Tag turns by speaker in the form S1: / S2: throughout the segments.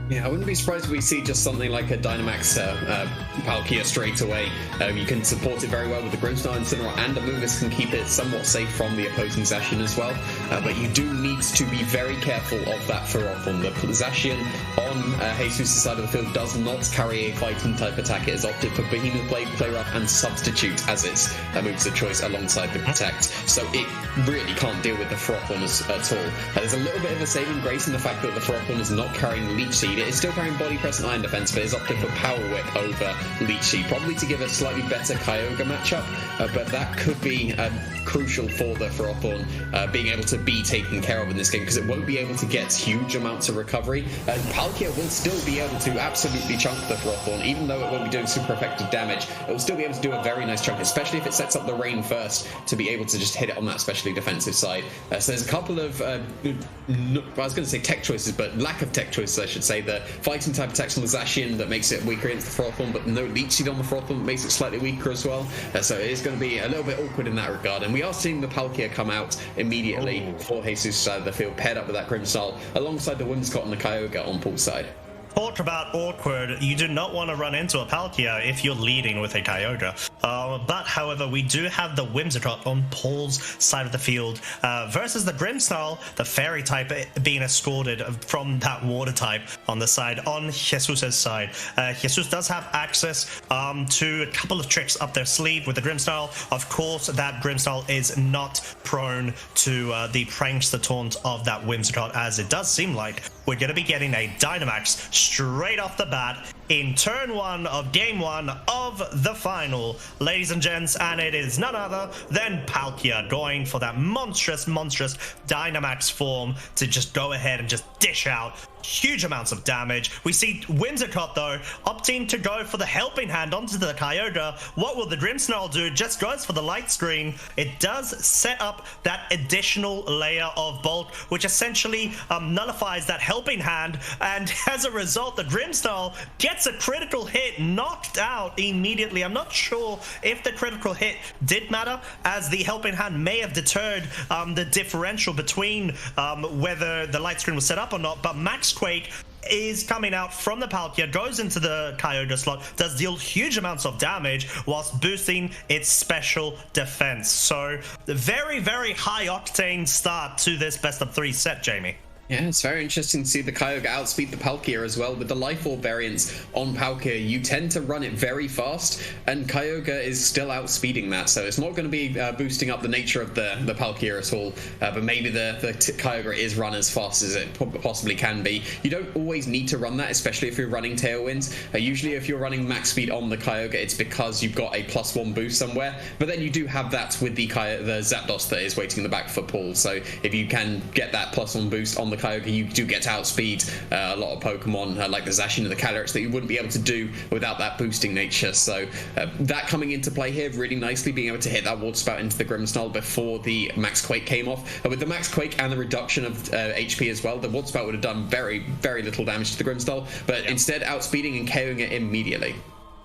S1: Yeah, I wouldn't be surprised if we see just something like a Dynamax Palkia straight away. You can support it very well with the Grimmsnarl Incineroar, and the Moongus can keep it somewhat safe from the opposing Zacian as well. But you do need to be very careful of that Ferrothorn. The Zacian on Jesus' side of the field does not carry a fighting type attack. It has opted for Behemoth Blade, Play Rough, and Substitute as its moves of choice alongside the Protect. So it really can't deal with the Ferrothorn at all. There's a little bit of a saving grace in the fact that the Ferrothorn is not carrying Leech Seed. It is still carrying Body Press and Iron Defense, but it's opted for Power Whip over Leech Seed, probably to give a slightly better Kyogre matchup, but that could be crucial for the Ferrothorn being able to be taken care of in this game, because it won't be able to get huge amounts of recovery. Palkia will still be able to absolutely chunk the Ferrothorn, even though it won't be doing super effective damage. It will still be able to do a very nice chunk, especially if it sets up the rain first to be able to just hit it on that especially defensive side. So there's a couple of, I was going to say tech choices, but lack of tech choices, I should say. The fighting type attacks on the Zacian that makes it weaker against the Ferrothorn, but no Leech Seed on the Ferrothorn makes it slightly weaker as well. So it is going to be a little bit awkward in that regard. And we are seeing the Palkia come out immediately for Jesus' side of the field, paired up with that Grimmsnarl, alongside the Whimsicott and the Kyogre on Paul's side.
S2: Talk about awkward. You do not want to run into a Palkia if you're leading with a Kyogre. But, however, we do have the Whimsicott on Paul's side of the field versus the Grimmsnarl, the Fairy type, being escorted from that Water type on the side, on Jesus' side. Jesus does have access to a couple of tricks up their sleeve with the Grimmsnarl. Of course, that Grimmsnarl is not prone to the prankster taunt of that Whimsicott, as it does seem like we're going to be getting a Dynamax straight off the bat in turn 1 of game 1 of the final, ladies and gents, and it is none other than Palkia going for that monstrous Dynamax form to just go ahead and just dish out huge amounts of damage. We see Whimsicott, though, opting to go for the Helping Hand onto the Kyogre. What will the Grimmsnarl do? Just goes for the Light Screen. It does set up that additional layer of bulk, which essentially nullifies that Helping Hand, and as a result, the Grimmsnarl gets a critical hit, knocked out immediately. I'm not sure if the critical hit did matter, as the Helping Hand may have deterred the differential between whether the Light Screen was set up or not, but Max Quake is coming out from the Palkia, goes into the Kyogre slot, does deal huge amounts of damage whilst boosting its special defense. So very, very high octane start to this best of 3 set, Jamie.
S1: Yeah, it's very interesting to see the Kyogre outspeed the Palkia as well. With the Life Orb variants on Palkia, you tend to run it very fast, and Kyogre is still outspeeding that, so it's not going to be boosting up the nature of the Palkia at all, but maybe the Kyogre is run as fast as it possibly can be. You don't always need to run that, especially if you're running Tailwinds. Usually if you're running max speed on the Kyogre, it's because you've got a +1 boost somewhere, but then you do have that with the Zapdos that is waiting in the back for Paul, so if you can get that +1 boost on the Kyogre, you do get to outspeed a lot of Pokemon like the Zacian and the Calyrex that you wouldn't be able to do without that boosting nature. So that coming into play here really nicely, being able to hit that Water Spout into the Grimmsnarl before the Max Quake came off. With the Max Quake and the reduction of HP as well, the Water Spout would have done very, very little damage to the Grimmsnarl, but instead outspeeding and KOing it immediately.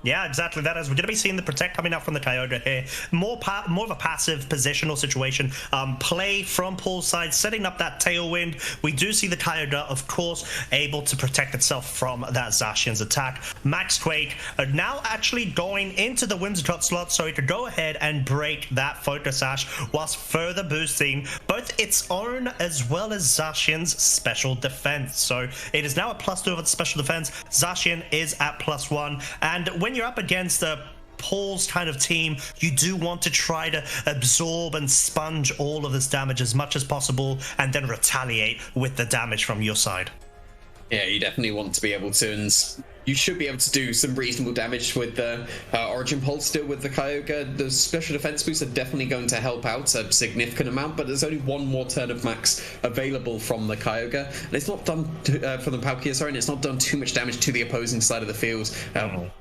S2: Yeah, exactly that. As we're going to be seeing the Protect coming out from the Kyogre here. More of a passive positional situation. Play from Paul's side, setting up that Tailwind. We do see the Kyogre, of course, able to protect itself from that Zacian's attack. Max Quake now actually going into the Whimsicott slot, so he could go ahead and break that Focus Sash whilst further boosting both its own as well as Zacian's special defense. So it is now at +2 of its special defense. Zacian is at +1, and when you're up against Paul's kind of team, you do want to try to absorb and sponge all of this damage as much as possible and then retaliate with the damage from your side.
S1: Yeah, you definitely want to be able to, and you should be able to do some reasonable damage with the Origin Pulse still with the Kyogre. The special defense boosts are definitely going to help out a significant amount, but there's only one more turn of max available from the Kyogre, and it's not done from the Palkia, sorry, and it's not done too much damage to the opposing side of the field.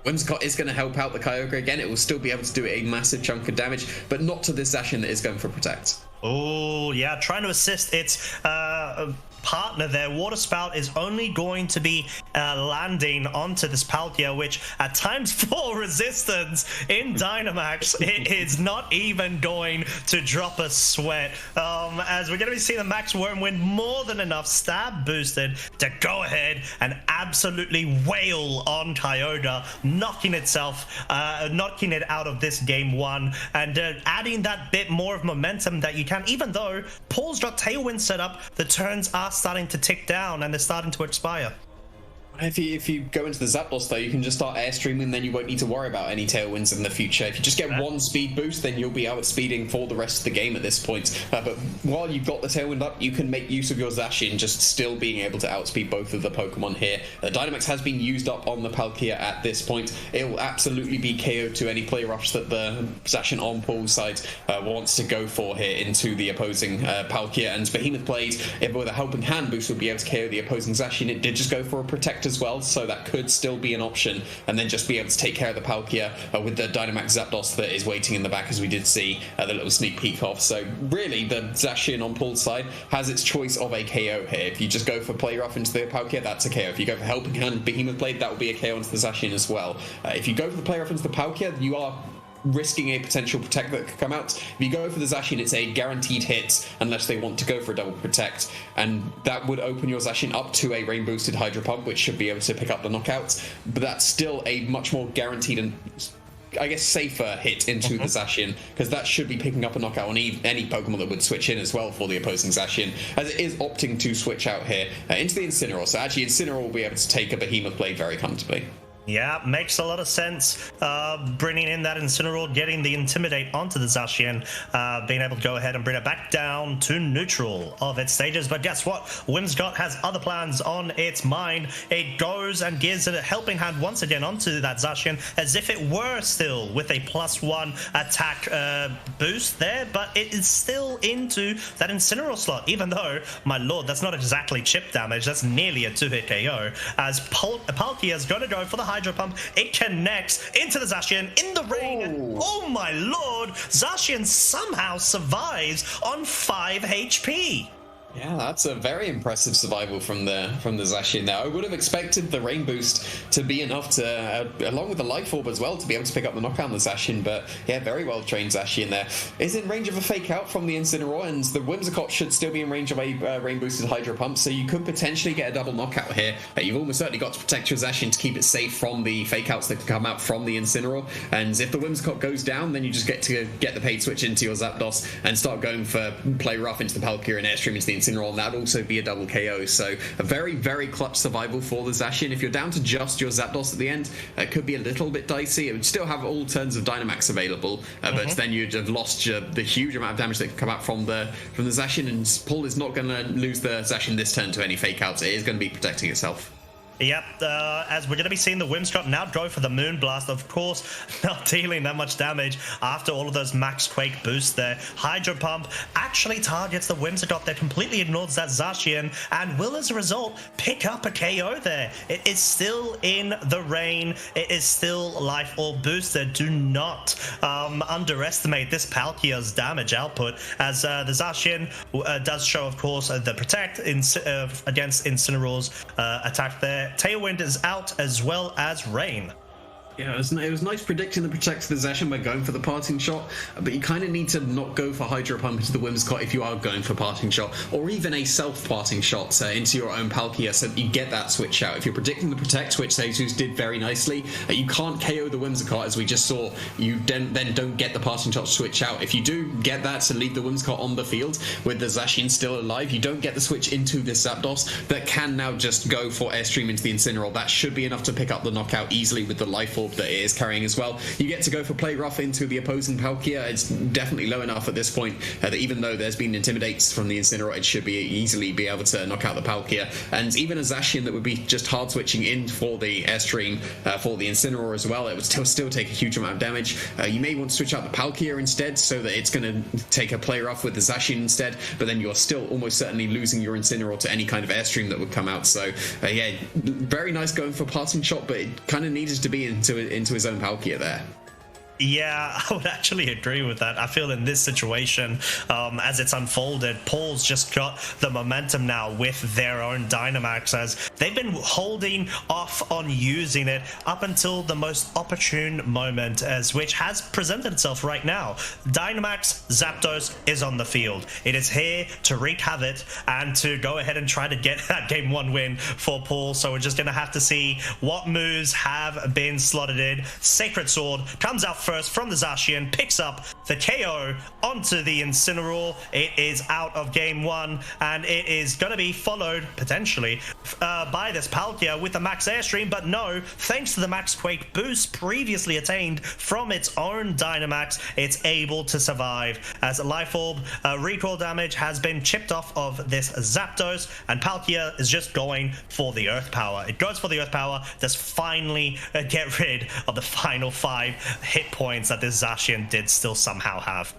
S1: Whimsicott is going to help out the Kyogre again. It will still be able to do a massive chunk of damage, but not to this Zacian that is going for Protect.
S2: Oh, yeah, trying to assist its partner there. Water Spout is only going to be landing onto this Palkia, which at times for resistance in Dynamax, it is not even going to drop a sweat. As we're going to be seeing the Max Wormwind more than enough stab boosted to go ahead and absolutely wail on Kyogre, knocking it out of this game one, and adding that bit more of momentum that you can, even though Paul's got Tailwind set up, the turns are starting to tick down and they're starting to expire.
S1: If you go into the Zapdos though, you can just start airstreaming, then you won't need to worry about any tailwinds in the future. If you just get one speed boost, then you'll be outspeeding for the rest of the game at this point. But while you've got the tailwind up, you can make use of your Zacian, just still being able to outspeed both of the Pokemon here. Dynamax has been used up on the Palkia at this point. It will absolutely be KO to any play rush that the Zacian on Paul's side wants to go for here into the opposing Palkia. And Behemoth Blade, if with a helping hand boost, would be able to KO the opposing Zacian. It did just go for a Protect as well, so that could still be an option, and then just be able to take care of the Palkia with the Dynamax Zapdos that is waiting in the back, as we did see the little sneak peek of. So really, the Zacian on Paul's side has its choice of a KO here. If you just go for Play Rough into the Palkia, that's a KO. If you go for Helping Hand Behemoth Blade, that will be a KO into the Zacian as well. If you go for the Play Rough into the Palkia, you are risking a potential Protect that could come out. If you go for the Zacian, it's a guaranteed hit unless they want to go for a double Protect, and that would open your Zacian up to a rain boosted Hydro Pump, which should be able to pick up the knockout. But that's still a much more guaranteed and, I guess, safer hit into the Zacian, because that should be picking up a knockout on any Pokemon that would switch in as well for the opposing Zacian, as it is opting to switch out here into the Incineroar. So actually Incineroar will be able to take a Behemoth Blade very comfortably.
S2: Yeah, makes a lot of sense. Bringing in that Incineroar, getting the Intimidate onto the Zacian, being able to go ahead and bring it back down to neutral of its stages. But guess what? Whimsicott has other plans on its mind. It goes and gives it a helping hand once again onto that Zacian, as if it were still with a +1 attack boost there, but it is still into that Incineroar slot, even though, my lord, that's not exactly chip damage. That's nearly a 2-hit KO, as Palkia is going to go for the Hydro Pump. It connects into the Zacian in the rain. Oh my lord, Zacian somehow survives on 5 HP.
S1: Yeah, that's a very impressive survival from the Zacian there. I would have expected the Rain Boost to be enough to, along with the Life Orb as well, to be able to pick up the knockout on the Zacian, but yeah, very well trained Zacian there. Is in range of a Fake Out from the Incineroar, and the Whimsicott should still be in range of a Rain Boosted Hydro Pump, so you could potentially get a double knockout here. You've almost certainly got to protect your Zacian to keep it safe from the Fake Outs that can come out from the Incineroar, and if the Whimsicott goes down, then you just get to get the paid switch into your Zapdos and start going for Play Rough into the Palkia and Airstream into the Incineroar, and that'd also be a double KO. So a very, very clutch survival for the Zacian. If you're down to just your Zapdos at the end, it could be a little bit dicey. It would still have all turns of Dynamax available, but then you'd have lost the huge amount of damage that could come out from the Zacian, and Paul is not going to lose the Zacian this turn to any Fake Outs. It is going to be protecting itself.
S2: Yep, as we're going to be seeing the Whimsicott now go for the Moonblast, of course, not dealing that much damage after all of those Max Quake boosts there. Hydro Pump actually targets the Whimsicott that completely ignores that Zacian, and will, as a result, pick up a KO there. It is still in the rain. It is still Life Orb boosted. Do not underestimate this Palkia's damage output, as the Zacian does show, of course, the Protect against Incineroar's attack there. Tailwind is out, as well as Rain.
S1: Yeah, it was nice predicting the Protect to the Zacian by going for the Parting Shot, but you kind of need to not go for Hydro Pump into the Whimsicott if you are going for Parting Shot, or even a self-Parting Shot into your own Palkia, so that you get that switch out. If you're predicting the Protect, which Jesus did very nicely, you can't KO the Whimsicott, as we just saw. You then don't get the Parting Shot switch out. If you do get that to leave the Whimsicott on the field with the Zacian still alive, you don't get the switch into this Zapdos that can now just go for Airstream into the Incineroar. That should be enough to pick up the knockout easily with the Life Orb that it is carrying as well. You get to go for Play Rough into the opposing Palkia. It's definitely low enough at this point that even though there's been Intimidates from the Incineroar, it should easily be able to knock out the Palkia. And even a Zacian that would be just hard switching in for the Airstream for the Incineroar as well, it would still take a huge amount of damage. You may want to switch out the Palkia instead, so that it's going to take a Play Rough with the Zacian instead, but then you're still almost certainly losing your Incineroar to any kind of Airstream that would come out. So yeah, very nice going for Parting Shot, but it kind of needed to be into his own Palkia there.
S2: Yeah, I would actually agree with that. I feel in this situation, as it's unfolded, Paul's just got the momentum now with their own Dynamax, as they've been holding off on using it up until the most opportune moment, as which has presented itself right now. Dynamax Zapdos is on the field. It is here to wreak havoc and to go ahead and try to get that game 1 win for Paul. So we're just going to have to see what moves have been slotted in. Sacred Sword comes out first from the Zacian, picks up the KO onto the Incineroar. It is out of game 1, and it is going to be followed potentially by this Palkia with the Max Airstream, but no, thanks to the Max Quake boost previously attained from its own Dynamax, it's able to survive as a Life Orb recoil damage has been chipped off of this Zapdos, and Palkia is just going for the Earth Power. It goes for the Earth Power, does finally get rid of the final 5 hit points that this Zacian did still somehow have.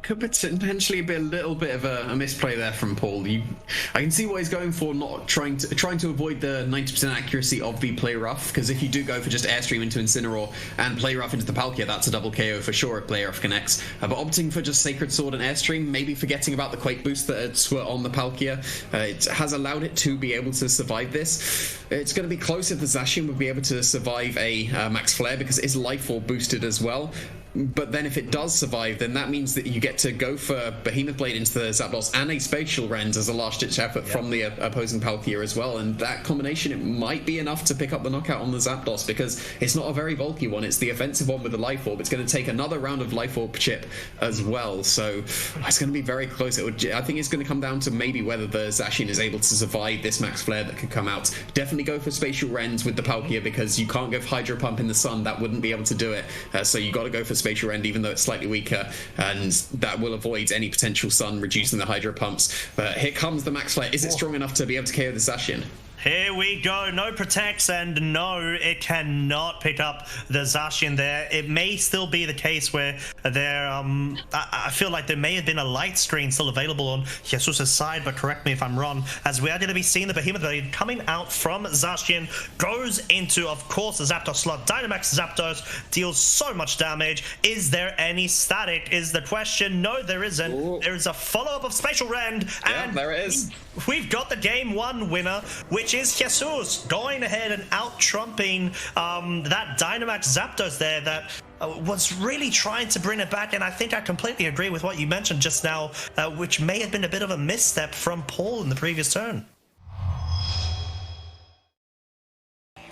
S1: Could potentially be a little bit of a misplay there from Paul. I can see what he's going for, not trying to avoid the 90% accuracy of the Play Rough, because if you do go for just Airstream into Incineroar and Play Rough into the Palkia, that's a double KO for sure if Play Rough connects. But opting for just Sacred Sword and Airstream, maybe forgetting about the Quake boost that were on the Palkia, it has allowed it to be able to survive this. It's going to be close if the Zacian would be able to survive a Max Flare, because it is Life Orb boosted as well. But then if it does survive, then that means that you get to go for Behemoth Blade into the Zapdos and a Spatial Rend as a last-ditch effort from the opposing Palkia as well. And that combination, it might be enough to pick up the knockout on the Zapdos, because it's not a very bulky one. It's the offensive one with the Life Orb. It's going to take another round of Life Orb chip as well. So it's going to be very close. I think it's going to come down to maybe whether the Zacian is able to survive this Max Flare that could come out. Definitely go for Spatial Rends with the Palkia, because you can't go for Hydro Pump in the Sun. That wouldn't be able to do it. So you got to go for Spatial Rend, even though it's slightly weaker, and that will avoid any potential Sun reducing the Hydro Pumps. But here comes the Max Flare. Is it strong enough to be able to KO the Zacian?
S2: Here we go. No protects, and no, it cannot pick up the Zacian there. It may still be the case where there, I feel like there may have been a light screen still available on Jesus' side, but correct me if I'm wrong, as we are going to be seeing the Behemoth Blade coming out from Zacian, goes into, of course, the Zapdos slot. Dynamax Zapdos deals so much damage. Is there any static, is the question. No, there isn't. Ooh. There is a follow-up of Spatial Rend, and
S1: there it is.
S2: We've got the game 1 winner, which is Jesus, going ahead and out-trumping that Dynamax Zapdos there that was really trying to bring it back. And I think I completely agree with what you mentioned just now, which may have been a bit of a misstep from Paul in the previous turn.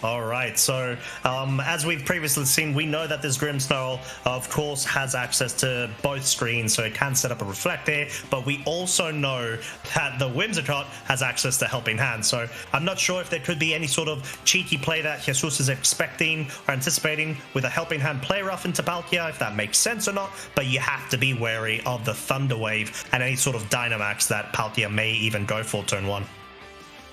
S2: All right, so as we've previously seen, we know that this Grimmsnarl, of course, has access to both screens, so it can set up a Reflector, but we also know that the Whimsicott has access to Helping Hand, so I'm not sure if there could be any sort of cheeky play that Jesus is expecting or anticipating with a Helping Hand Play Rough into Palkia, if that makes sense or not, but you have to be wary of the Thunder Wave and any sort of Dynamax that Palkia may even go for turn 1.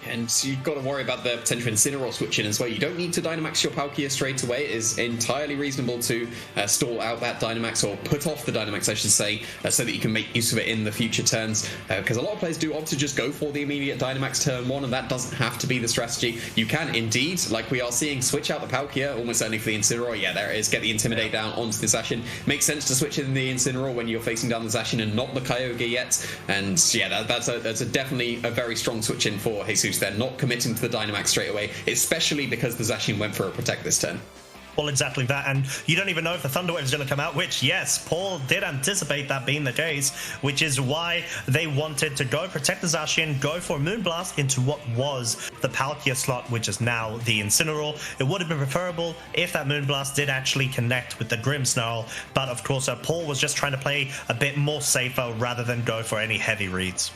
S1: And you've got to worry about the potential Incineroar switching as well. You don't need to Dynamax your Palkia straight away. It is entirely reasonable to stall out that Dynamax, or put off the Dynamax, I should say, so that you can make use of it in the future turns. Because a lot of players do opt to just go for the immediate Dynamax turn 1, and that doesn't have to be the strategy. You can indeed, like we are seeing, switch out the Palkia, almost certainly for the Incineroar. Yeah, there it is. Get the Intimidate down onto the Zacian. Makes sense to switch in the Incineroar when you're facing down the Zacian and not the Kyogre yet. And yeah, that's definitely a very strong switch in for Jesus. They're not committing to the Dynamax straight away, especially because the Zacian went for a Protect this turn.
S2: Well, exactly that, and you don't even know if the Thunder Wave is going to come out, which, yes, Paul did anticipate that being the case, which is why they wanted to go protect the Zacian, go for Moonblast into what was the Palkia slot, which is now the Incineroar. It would have been preferable if that Moonblast did actually connect with the Grimmsnarl, but of course, Paul was just trying to play a bit more safer rather than go for any heavy reads.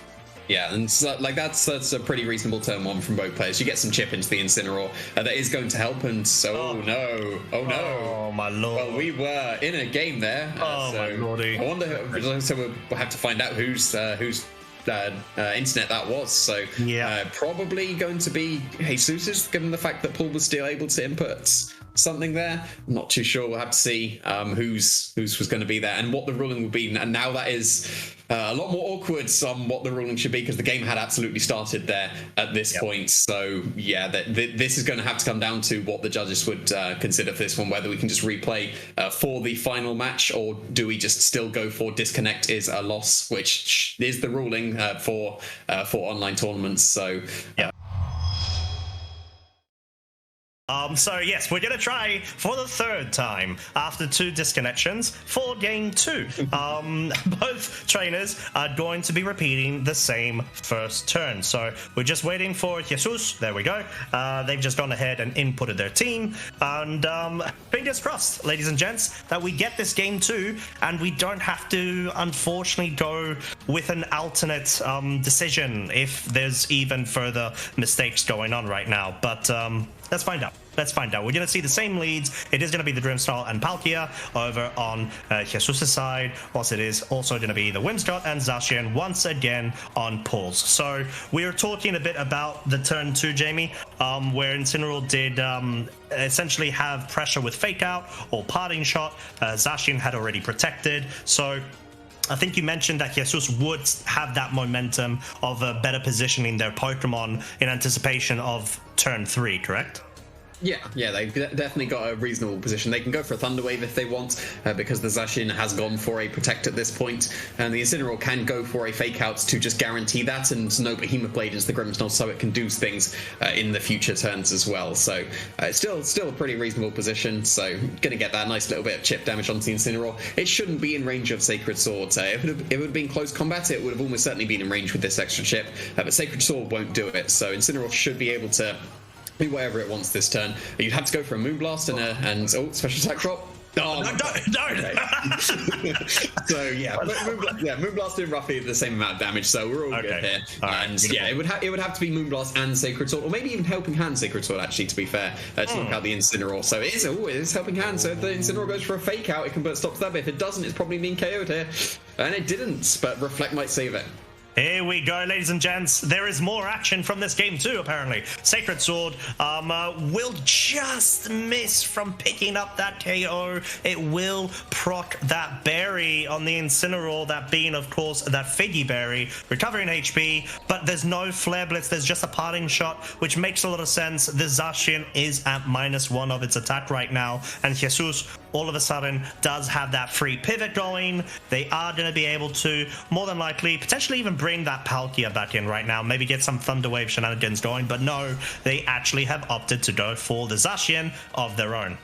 S1: Yeah, and so, like that's a pretty reasonable turn 1 from both players. You get some chip into the Incineroar. That is going to help, and so oh no,
S2: oh my lord.
S1: Well, we were in a game there.
S2: So my lordy.
S1: I wonder. So we'll have to find out whose internet that was. So
S2: yeah,
S1: probably going to be Jesus's, given the fact that Paul was still able to input something there. I'm not too sure. We'll have to see who's was going to be there and what the ruling will be. And now that is a lot more awkward on what the ruling should be, because the game had absolutely started there at this point. So yeah, this is going to have to come down to what the judges would consider for this one, whether we can just replay for the final match, or do we just still go for disconnect is a loss, which is the ruling for online tournaments. So yeah.
S2: So yes, we're gonna try for the 3rd time after 2 disconnections for game 2. Both trainers are going to be repeating the same first turn. So we're just waiting for Jesus. There we go. They've just gone ahead and inputted their team. And fingers crossed, ladies and gents, that we get this game 2 and we don't have to, unfortunately, go with an alternate decision if there's even further mistakes going on right now. But let's find out. Let's find out. We're going to see the same leads. It is going to be the Dreamstyle and Palkia over on Jesus' side, whilst it is also going to be the Whimsicott and Zacian once again on pulls. So we are talking a bit about the turn 2, Jamie, where Incineroar did essentially have pressure with Fake Out or Parting Shot. Zacian had already protected. So I think you mentioned that Jesus would have that momentum of better positioning their Pokemon in anticipation of turn 3, correct?
S1: Yeah, they've definitely got a reasonable position. They can go for a Thunder Wave if they want, because the Zacian has gone for a Protect at this point, and the Incineroar can go for a Fake Out to just guarantee that, and no Behemoth Blade into the Grimmsnarl, so it can do things in the future turns as well. So it's still a pretty reasonable position, so gonna get that nice little bit of chip damage onto the Incineroar. It shouldn't be in range of Sacred Sword. If it would have been close combat, it would have almost certainly been in range with this extra chip, but Sacred Sword won't do it, so Incineroar should be able to do whatever it wants this turn. You'd have to go for a Moonblast and special attack drop. Oh,
S2: no, don't.
S1: Okay. So yeah, Moonblast did roughly the same amount of damage, so we're all good here. And yeah, it would have to be Moonblast and Sacred Sword, or maybe even Helping Hand Sacred Sword, actually, to be fair, to knock out the Incineroar. So it is Helping Hand. So if the Incineroar goes for a Fake Out, it can put stop to that. But if it doesn't, it's probably being KO'd here, and it didn't. But Reflect might save it.
S2: Here we go, ladies and gents. There is more action from this game too, apparently. Sacred Sword will just miss from picking up that KO. It will proc that berry on the Incineroar, that being, of course, that Figgy berry, recovering HP, but there's no Flare Blitz. There's just a Parting Shot, which makes a lot of sense. The Zacian is at -1 of its attack right now, and Jesus all of a sudden does have that free pivot going. They are going to be able to, more than likely, potentially even bring that Palkia back in right now, maybe get some Thunder Wave shenanigans going, but no, they actually have opted to go for the Zacian of their own.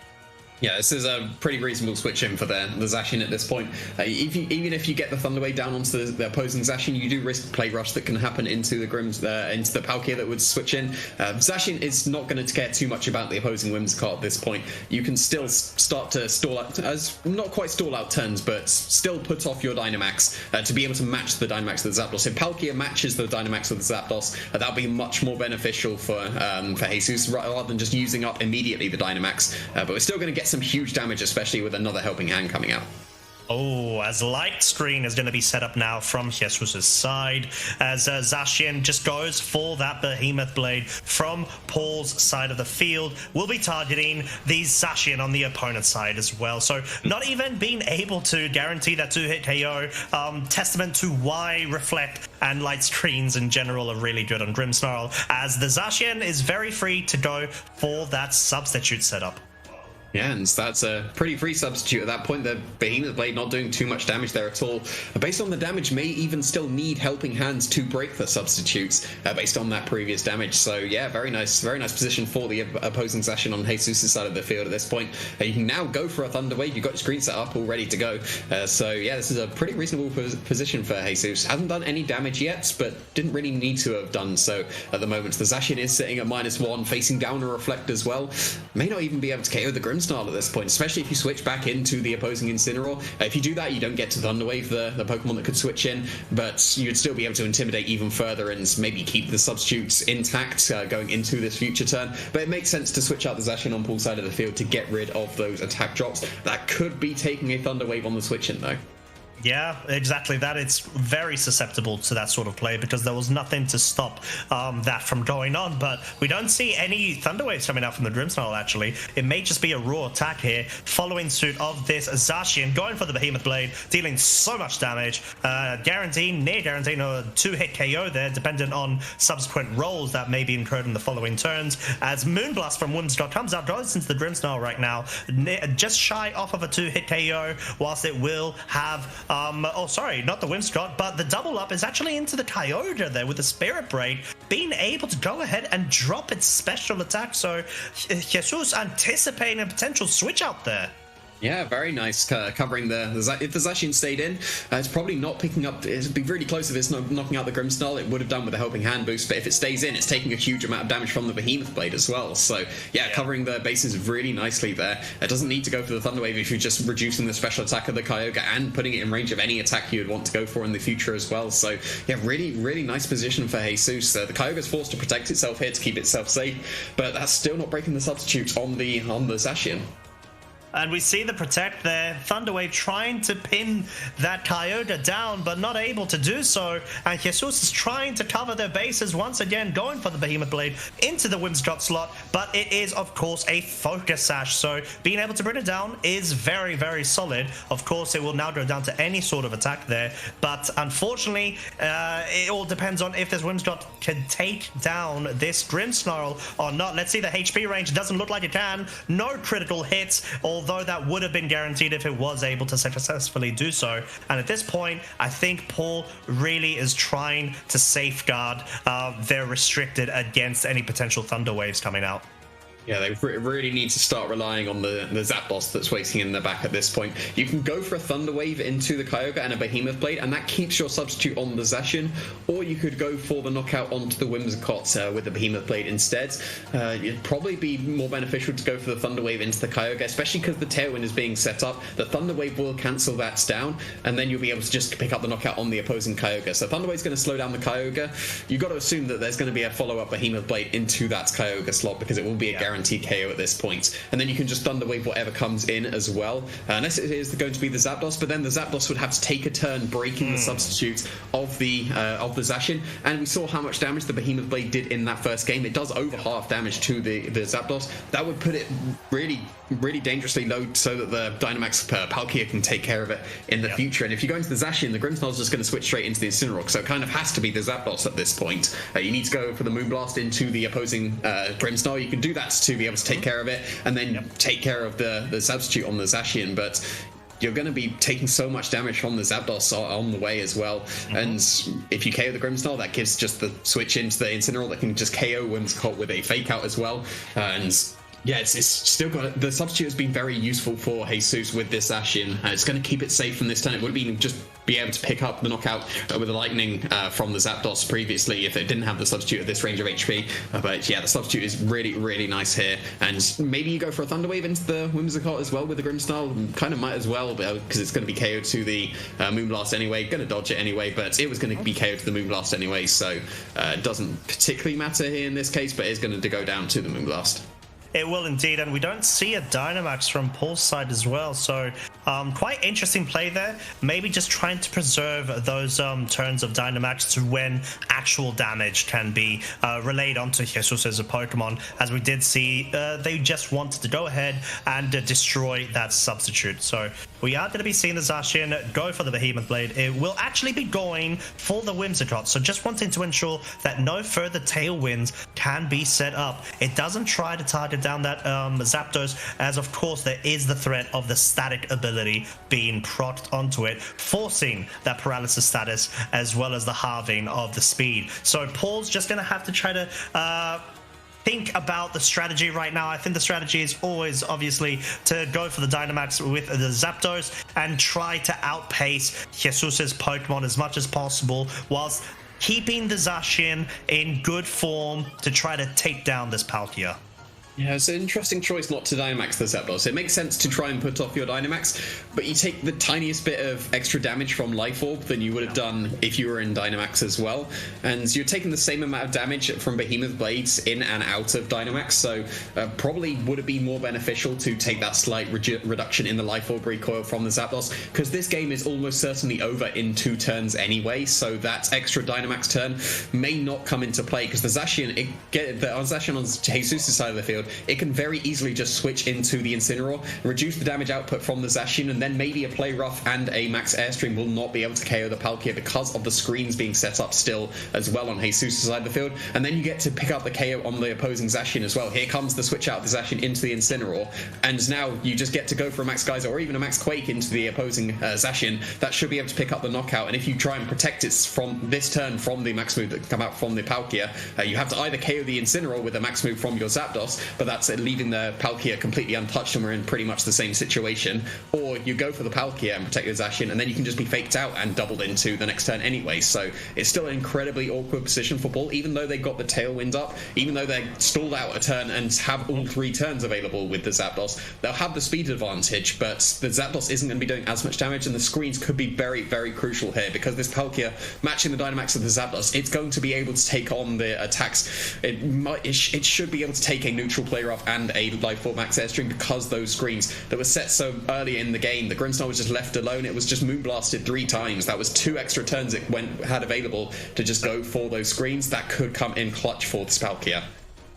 S1: Yeah, this is a pretty reasonable switch in for the Zacian at this point. Even if you get the Thunder Wave down onto the opposing Zacian, you do risk Play Rush that can happen into the into the Palkia that would switch in. Zacian is not going to care too much about the opposing Whimsicott at this point. You can still start to stall out, not quite stall out turns, but still put off your Dynamax to be able to match the Dynamax of the Zapdos. If Palkia matches the Dynamax of the Zapdos, that'll be much more beneficial for Jesus, rather than just using up immediately the Dynamax. But we're still going to get some huge damage, especially with another Helping Hand coming out.
S2: Oh, as Light Screen is going to be set up now from Jesus' side, as Zacian just goes for that Behemoth Blade from Paul's side of the field. We'll be targeting the Zacian on the opponent's side as well. So not even being able to guarantee that 2-hit KO, testament to why Reflect and Light Screens in general are really good on Grimmsnarl, as the Zacian is very free to go for that substitute setup.
S1: Yeah, and that's a pretty free substitute at that point. The Behemoth Blade not doing too much damage there at all. Based on the damage, may even still need Helping Hands to break the substitutes based on that previous damage. So yeah, very nice position for the opposing Zacian on Jesus' side of the field at this point. You can now go for a Thunder Wave. You've got your screen set up all ready to go. So yeah, this is a pretty reasonable position for Jesus. Hasn't done any damage yet, but didn't really need to have done so at the moment. The Zacian is sitting at -1, facing down a Reflect as well. May not even be able to KO the Grimmsnarl at this point, especially if you switch back into the opposing Incineroar. If you do that, you don't get to Thunder Wave, the Pokemon that could switch in, but you'd still be able to intimidate even further and maybe keep the substitutes intact going into this future turn. But it makes sense to switch out the Zacian on Paul's side of the field to get rid of those attack drops. That could be taking a Thunder Wave on the switch in, though.
S2: Yeah, exactly that. It's very susceptible to that sort of play because there was nothing to stop that from going on. But we don't see any Thunder Waves coming out from the Grimsnarl, actually. It may just be a raw attack here, following suit of this Zacian, going for the Behemoth Blade, dealing so much damage. Guaranteeing, near guaranteeing a 2-hit KO there, dependent on subsequent rolls that may be incurred in the following turns. As Moonblast from Whimsicott comes out, goes into the Grimsnarl right now, just shy off of a 2-hit KO, whilst it will have... oh, sorry, not the Whimsicott, but the double up is actually into the Kyogre there with the Spirit Braid, being able to go ahead and drop its special attack. So Jesus anticipating a potential switch out there.
S1: Yeah, very nice covering if the Zacian stayed in, it's probably not picking up. It'd be really close if it's not knocking out the Grimsnarl. It would have done with a helping hand boost, but if it stays in, it's taking a huge amount of damage from the Behemoth Blade as well. So yeah, covering the bases really nicely there. It doesn't need to go for the Thunder Wave if you're just reducing the special attack of the Kyogre and putting it in range of any attack you would want to go for in the future as well. So yeah, really nice position for Jesus. The Kyogre's forced to protect itself here to keep itself safe, but that's still not breaking the substitutes on the Zacian.
S2: And we see the Protect there. Thunderwave trying to pin that Kyogre down, but not able to do so. And Jesus is trying to cover their bases once again, going for the Behemoth Blade into the Whimsicott slot. But it is, of course, a Focus Sash. So being able to bring it down is very solid. Of course, it will now go down to any sort of attack there. But unfortunately, it all depends on if this Whimsicott can take down this Grimmsnarl or not. Let's see the HP range. It doesn't look like it can. No critical hits, although that would have been guaranteed if it was able to successfully do so. And at this point, I think Paul really is trying to safeguard their restricted against any potential Thunder Waves coming out.
S1: Yeah, they really need to start relying on the Zapdos that's waiting in the back at this point. You can go for a Thunder Wave into the Kyogre and a Behemoth Blade, and that keeps your substitute on the Zacian, or you could go for the knockout onto the Whimsicott with the Behemoth Blade instead. It'd probably be more beneficial to go for the Thunder Wave into the Kyogre, especially because the Tailwind is being set up. The Thunder Wave will cancel that down, and then you'll be able to just pick up the knockout on the opposing Kyogre. So Thunder Wave's going to slow down the Kyogre. You've got to assume that there's going to be a follow-up Behemoth Blade into that Kyogre slot, because it will be a guaranteed KO at this point. And then you can just Thunder Wave whatever comes in as well, unless it is going to be the Zapdos, but then the Zapdos would have to take a turn breaking the substitute of the Zacian, and we saw how much damage the Behemoth Blade did in that first game. It does over half damage to the Zapdos. That would put it really dangerously low so that the Dynamax Palkia can take care of it in the future. And if you go into the Zacian, the Grimmsnarl's just going to switch straight into the Incineroar, so it kind of has to be the Zapdos at this point. You need to go for the Moonblast into the opposing Grimmsnarl. You can do that to be able to take care of it, and then take care of the substitute on the Zacian, but you're going to be taking so much damage from the Zapdos on the way as well. And if you KO the Grimmsnarl, that gives just the switch into the Incineroar that can just KO Whimsicott with a Fake Out as well. And yeah, it's still got the substitute has been very useful for Jesus with this Zacian. It's going to keep it safe from this turn. It would have been just be able to pick up the knockout with the Lightning from the Zapdos previously if it didn't have the substitute at this range of HP. But yeah, the substitute is really nice here. And maybe you go for a Thunder Wave into the Whimsicott as well with the Grimmsnarl. Kind of might as well, because it's going to be KO to the Moonblast anyway. Going to dodge it anyway, but it was going to be KO to the Moonblast anyway, so it doesn't particularly matter here in this case, but it's going to go down to the Moonblast.
S2: It will indeed, and we don't see a Dynamax from Paul's side as well, so quite interesting play there. Maybe just trying to preserve those turns of Dynamax to when actual damage can be relayed onto Jesus as a Pokemon. As we did see, they just wanted to go ahead and destroy that substitute. So we are going to be seeing the Zacian go for the Behemoth Blade. It will actually be going for the Whimsicott, so just wanting to ensure that no further Tailwinds can be set up. It doesn't try to target down that Zapdos, as of course there is the threat of the static ability being procced onto it, forcing that paralysis status as well as the halving of the speed. So Paul's just going to have to try to think about the strategy right now. I think the strategy is always obviously to go for the Dynamax with the Zapdos and try to outpace Jesus's Pokemon as much as possible, whilst keeping the Zacian in good form to try to take down this Palkia.
S1: Yeah, it's an interesting choice not to Dynamax the Zapdos. It makes sense to try and put off your Dynamax, but you take the tiniest bit of extra damage from Life Orb than you would have done if you were in Dynamax as well. And you're taking the same amount of damage from Behemoth Blades in and out of Dynamax, so probably would it be more beneficial to take that slight reduction in the Life Orb recoil from the Zapdos, because this game is almost certainly over in 2 turns anyway, so that extra Dynamax turn may not come into play, because the Zacian on Jesus' side of the field, it can very easily just switch into the Incineroar, reduce the damage output from the Zacian, and then maybe a Play Rough and a Max Airstream will not be able to KO the Palkia because of the screens being set up still as well on Jesus' side of the field, and then you get to pick up the KO on the opposing Zacian as well. Here comes the switch out of the Zacian into the Incineroar, and now you just get to go for a Max Geyser or even a Max Quake into the opposing Zacian. That should be able to pick up the knockout, and if you try and protect it from this turn from the Max move that come out from the Palkia, you have to either KO the Incineroar with a Max move from your Zapdos, but that's leaving the Palkia completely untouched and we're in pretty much the same situation, or you go for the Palkia and protect your Zacian, and then you can just be faked out and doubled into the next turn anyway. So it's still an incredibly awkward position for Paul, even though they got the Tailwind up, even though they stalled out a turn and have all 3 turns available with the Zapdos. They'll have the speed advantage, but the Zapdos isn't going to be doing as much damage, and the screens could be very, very crucial here, because this Palkia matching the Dynamax of the Zapdos, it's going to be able to take on the attacks. It should be able to take a neutral Play Rough and a Life Orb Max Airstream, because those screens that were set so early in the game, the Grimmsnarl was just left alone. It was just Moonblasted 3 times. That was 2 extra turns it had available to just go for those screens. That could come in clutch for this Palkia.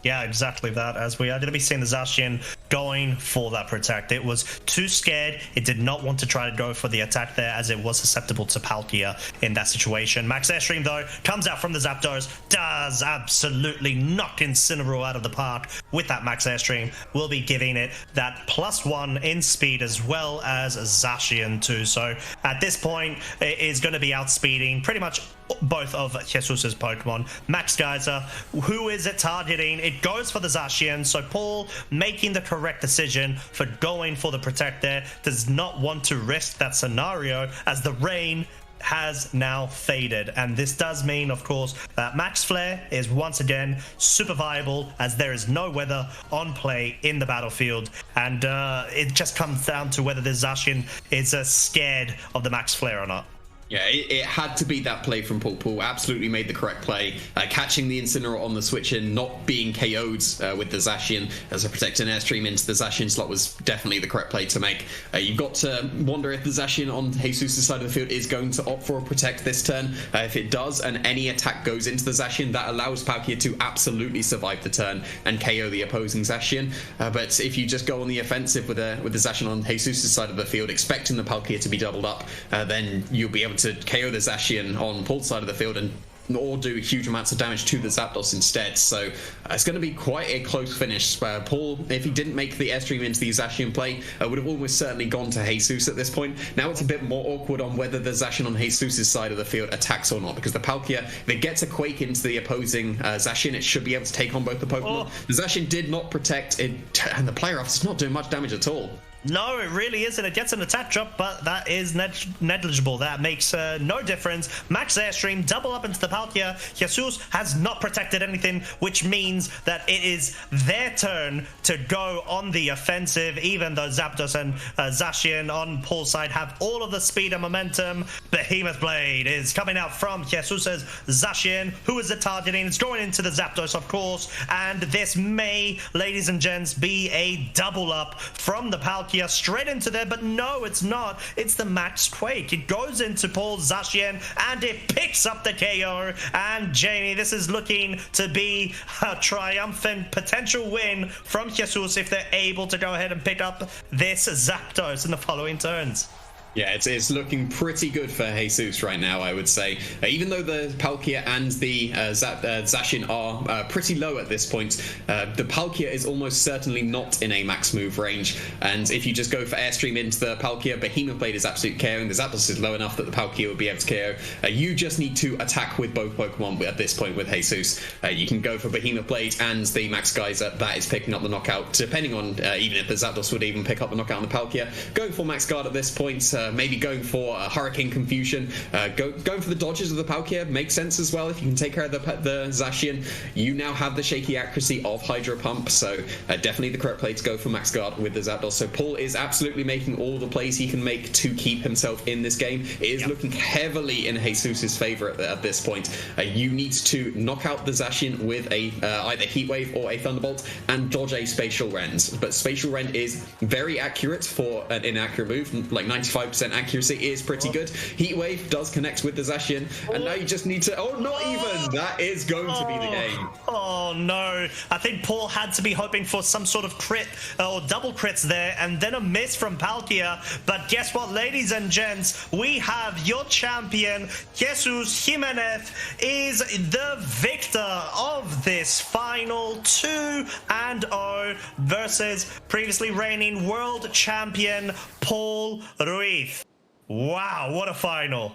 S2: Yeah, exactly that, as we are going to be seeing the Zacian going for that protect. It was too scared. It did not want to try to go for the attack there, as it was susceptible to Palkia in that situation. Max Airstream, though, comes out from the Zapdos, does absolutely knock Incineroar out of the park with that Max Airstream. We'll be giving it that +1 in speed as well as Zacian too. So at this point, it is going to be outspeeding pretty much both of Jesus' Pokemon. Max Geyser, who is it targeting? It goes for the Zacian, so Paul making the correct decision for going for the Protect there. Does not want to risk that scenario, as the rain has now faded, and this does mean, of course, that Max Flare is once again super viable, as there is no weather on play in the battlefield, and it just comes down to whether the Zacian is scared of the Max Flare or not.
S1: Yeah, it had to be that play from Paul. Paul absolutely made the correct play. Catching the Incineroar on the switch in, not being KO'd with the Zacian as a protecting Airstream into the Zacian slot was definitely the correct play to make. You've got to wonder if the Zacian on Jesus' side of the field is going to opt for a protect this turn. If it does, and any attack goes into the Zacian, that allows Palkia to absolutely survive the turn and KO the opposing Zacian. But if you just go on the offensive with the Zacian on Jesus' side of the field, expecting the Palkia to be doubled up, then you'll be able to KO the Zacian on Paul's side of the field and or do huge amounts of damage to the Zapdos instead. So it's going to be quite a close finish. Paul, if he didn't make the Airstream into the Zacian play, would have almost certainly gone to Jesus at this point. Now it's a bit more awkward on whether the Zacian on Jesus' side of the field attacks or not, because the Palkia, if it gets a Quake into the opposing Zacian, it should be able to take on both the Pokemon. The Zacian did not protect it, and the Player Off is not doing much damage at all.
S2: No, it really isn't. It gets an attack drop, but that is negligible. That makes no difference. Max Airstream, double up into the Palkia. Jesus has not protected anything, which means that it is their turn to go on the offensive, even though Zapdos and Zacian on Paul's side have all of the speed and momentum. Behemoth Blade is coming out from Jesus' Zacian. Who is it targeting? It's going into the Zapdos, of course, and this may, ladies and gents, be a double up from the Palkia straight into there, but no, it's not. It's the Max Quake. It goes into Paul's Zacian, and it picks up the KO. And Jamie, this is looking to be a triumphant potential win from Jesus if they're able to go ahead and pick up this Zapdos in the following turns.
S1: Yeah, it's looking pretty good for Jesus right now, I would say. Even though the Palkia and the Zacian are pretty low at this point, the Palkia is almost certainly not in a max move range. And if you just go for Airstream into the Palkia, Behemoth Blade is absolute KOing. The Zapdos is low enough that the Palkia will be able to KO. You just need to attack with both Pokemon at this point with Jesus. You can go for Behemoth Blade and the Max Geyser. That is picking up the knockout, depending on even if the Zapdos would even pick up the knockout on the Palkia. Going for Max Guard at this point, maybe going for a Hurricane Confusion, going for the dodges of the Palkia makes sense as well. If you can take care of the Zacian, you now have the shaky accuracy of Hydro Pump, so definitely the correct play to go for Max Guard with the Zapdos. So Paul is absolutely making all the plays he can make to keep himself in this game. It is looking heavily in Jesus' favor at this point. You need to knock out the Zacian with a either Heat Wave or a Thunderbolt and dodge a Spatial Rend. But Spatial Rend is very accurate for an inaccurate move, like 95% accuracy is pretty good. Heat Wave does connect with the Zacian, and now you just need to... Oh, not even! That is going to be the game.
S2: Oh no, I think Paul had to be hoping for some sort of crit or double crits there, and then a miss from Palkia. But guess what, ladies and gents, we have your champion, Jesus Jimenez, is the victor of this final 2-0 versus previously reigning world champion Paul Ruiz. Wow, what a final.